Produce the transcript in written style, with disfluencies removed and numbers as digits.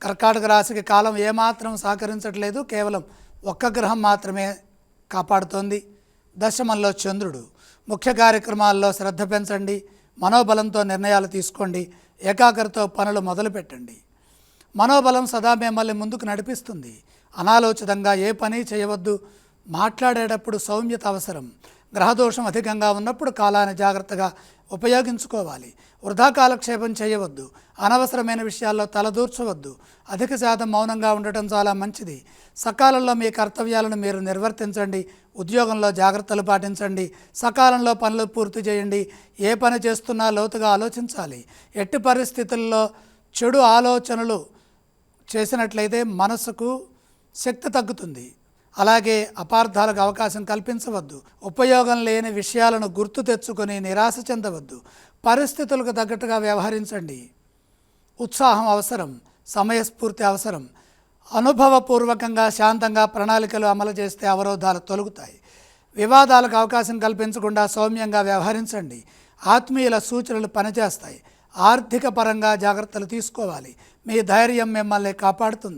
కర్కాటక రాశికి కాలం ఏమాత్రం సహకరించట్లేదు. కేవలం ఒక్క గ్రహం మాత్రమే కాపాడుతోంది. దశమంలో చంద్రుడు. ముఖ్య కార్యక్రమాల్లో శ్రద్ధ పెంచండి. మనోబలంతో నిర్ణయాలు తీసుకోండి. ఏకాగ్రతతో పనులు మొదలు పెట్టండి. మనోబలం సదా మిమ్మల్ని ముందుకు నడిపిస్తుంది. అనాలోచితంగా ఏ పని చేయవద్దు. మాట్లాడేటప్పుడు సౌమ్యత అవసరం. గ్రహదోషం అధికంగా ఉన్నప్పుడు కాలాన్ని జాగ్రత్తగా ఉపయోగించుకోవాలి. వృధా కాలక్షేపం చేయవద్దు. అనవసరమైన విషయాల్లో తలదూర్చవద్దు. అధిక శాతం మౌనంగా ఉండటం చాలా మంచిది. సకాలంలో మీ కర్తవ్యాలను మీరు నిర్వర్తించండి. ఉద్యోగంలో జాగ్రత్తలు పాటించండి. సకాలంలో పనులు పూర్తి చేయండి. ఏ పని చేస్తున్నా లోతుగా ఆలోచించాలి. ఎట్టి పరిస్థితుల్లో చెడు ఆలోచనలు చేసినట్లయితే మనసుకు శక్తి తగ్గుతుంది. అలాగే అపార్థాలకు అవకాశం కల్పించవద్దు. ఉపయోగం లేని విషయాలను గుర్తు తెచ్చుకొని నిరాశ చెందవద్దు. పరిస్థితులకు తగ్గట్టుగా వ్యవహరించండి. ఉత్సాహం అవసరం. సమయస్ఫూర్తి అవసరం. అనుభవపూర్వకంగా శాంతంగా ప్రణాళికలు అమలు చేస్తే అవరోధాలు తొలగుతాయి. వివాదాలకు అవకాశం కల్పించకుండా సౌమ్యంగా వ్యవహరించండి. ఆత్మీయుల సూచనలు పనిచేస్తాయి. ఆర్థిక పరంగా జాగ్రత్తలు తీసుకోవాలి. మీ ధైర్యం మిమ్మల్ని కాపాడుతుంది.